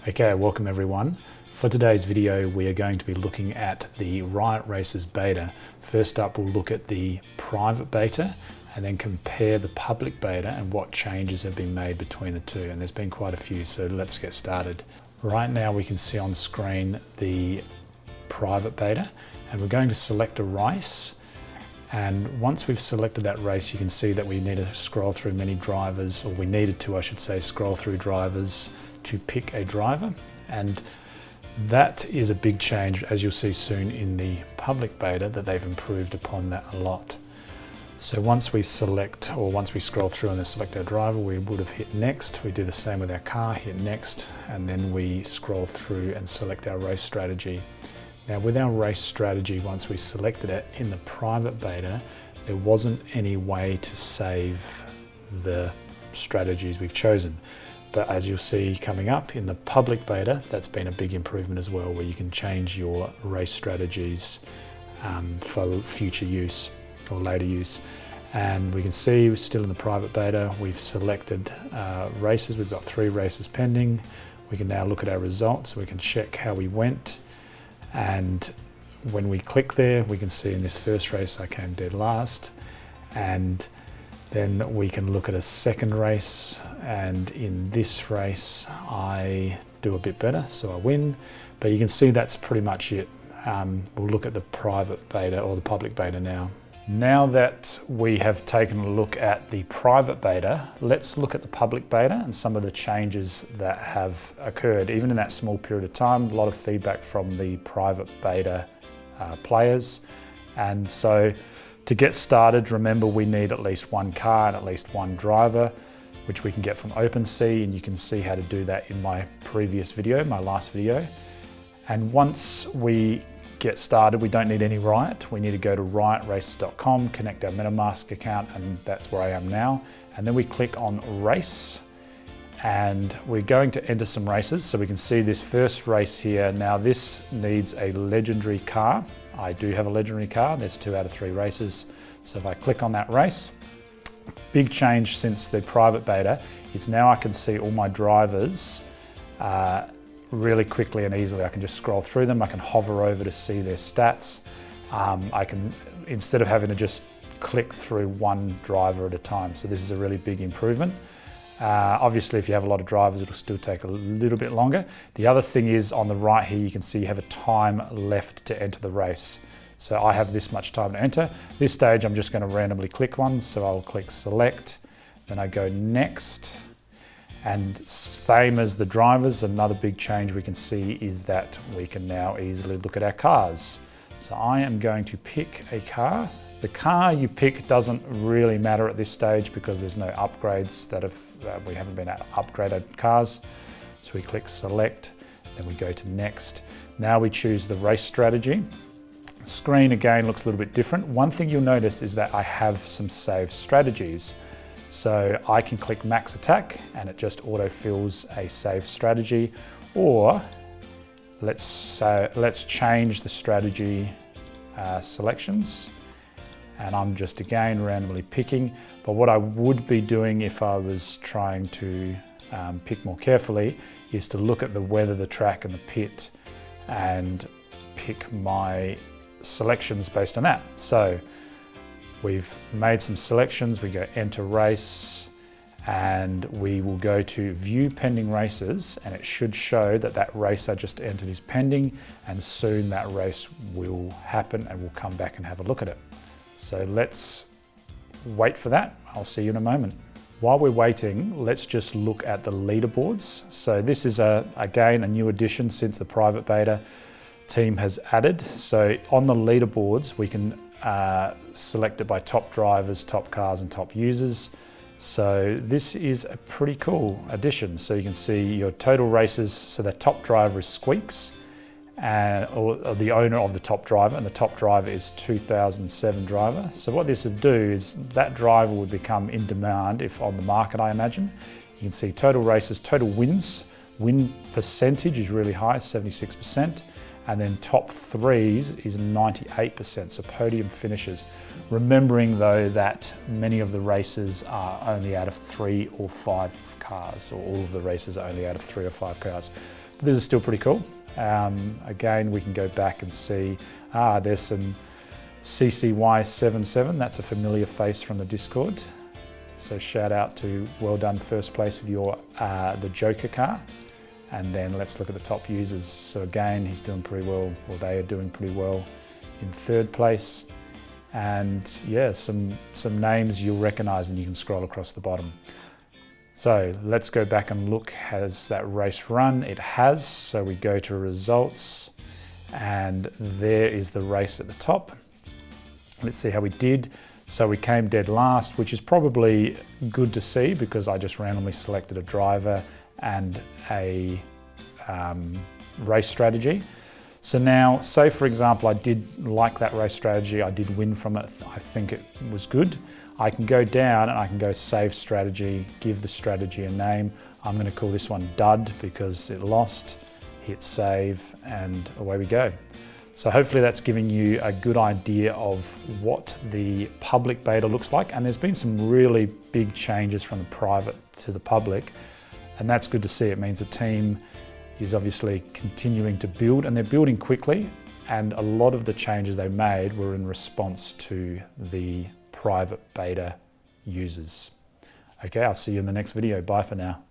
Okay, welcome everyone. For today's video, we are going to be looking at the Riot Racers beta. First up, we'll look at the private beta and then compare the public beta and what changes have been made between the two. And there's been quite a few, so let's get started. Right now we can see on screen the private beta, and we're going to select a race. And once we've selected that race, you can see that we need to scroll through many drivers, or we needed to, I should say, scroll through drivers to pick a driver. And that is a big change, as you'll see soon in the public beta, that they've improved upon that a lot. So once we select, or once we scroll through and then select our driver, we would have hit next. We do the same with our car, hit next, and then we scroll through and select our race strategy. Now with our race strategy, once we selected it in the private beta, there wasn't any way to save the strategies we've chosen. But as you'll see coming up in the public beta, that's been a big improvement as well, where you can change your race strategies for future use or later use. And we can see we're still in the private beta, we've selected races. We've got 3 races pending. We can now look at our results, so we can check how we went. And when we click there, we can see in this first race I came dead last. And then we can look at a second race, and in this race I do a bit better, so I win. But you can see that's pretty much it. We'll look at the private beta or the public beta now. Now that we have taken a look at the private beta, let's look at the public beta and some of the changes that have occurred. Even in that small period of time, a lot of feedback from the private beta players. And so to get started, remember we need at least 1 car and at least 1 driver, which we can get from OpenSea, and you can see how to do that in my previous video, my last video. And once we get started, we don't need any Riot. We need to go to riotraces.com, connect our MetaMask account, and that's where I am now. And then we click on race, and we're going to enter some races. So we can see this first race here. Now this needs a legendary car. I do have a legendary car. There's 2 out of 3 races. So if I click on that race, big change since the private beta is now I can see all my drivers really quickly and easily. I can just scroll through them. I can hover over to see their stats. I can, instead of having to just click through 1 driver at a time. So this is a really big improvement. Obviously, if you have a lot of drivers, it'll still take a little bit longer. The other thing is on the right here, you can see you have a time left to enter the race. So I have this much time to enter. This stage, I'm just going to randomly click one. So I'll click select, then I go next. And same as the drivers, another big change we can see is that we can now easily look at our cars. So I am going to pick a car. The car you pick doesn't really matter at this stage because there's no upgrades we haven't been able to upgrade our cars. So we click select, then we go to next. Now we choose the race strategy. Screen again looks a little bit different. One thing you'll notice is that I have some saved strategies. So I can click max attack and it just auto-fills a saved strategy, or let's change the strategy selections. And I'm just again randomly picking. But what I would be doing if I was trying to pick more carefully is to look at the weather, the track and the pit and pick my selections based on that. So we've made some selections, we go enter race, and we will go to view pending races, and it should show that that race I just entered is pending, and soon that race will happen and we'll come back and have a look at it. So let's wait for that. I'll see you in a moment. While we're waiting, let's just look at the leaderboards. So this is again a new addition since the private beta team has added. So on the leaderboards, we can select it by top drivers, top cars and top users. So this is a pretty cool addition. So you can see your total races. So the top driver is Squeaks, or the owner of the top driver, and the top driver is 2007 driver. So what this would do is that driver would become in demand if on the market, I imagine. You can see total races, total wins. Win percentage is really high, 76%. And then top threes is 98%, so podium finishes. Remembering though that many of the races are only out of 3 or 5 cars, or all of the races are only out of 3 or 5 cars. this is still pretty cool. Again, we can go back and see, there's some CCY77, that's a familiar face from the Discord. So shout out to well done first place with your the Joker car. And then let's look at the top users. So again, he's doing pretty well, or they are doing pretty well in third place. And yeah, some names you'll recognize, and you can scroll across the bottom. So let's go back and look, has that race run? It has, so we go to results, and there is the race at the top. Let's see how we did. So we came dead last, which is probably good to see because I just randomly selected a driver and a race strategy. So now, say for example, I did like that race strategy, I did win from it, I think it was good. I can go down and I can go save strategy, give the strategy a name. I'm going to call this one Dud because it lost, hit save, and away we go. So hopefully that's giving you a good idea of what the public beta looks like. And there's been some really big changes from the private to the public, and that's good to see. It means the team is obviously continuing to build, and they're building quickly, and a lot of the changes they made were in response to the private beta users. Okay, I'll see you in the next video. Bye for now.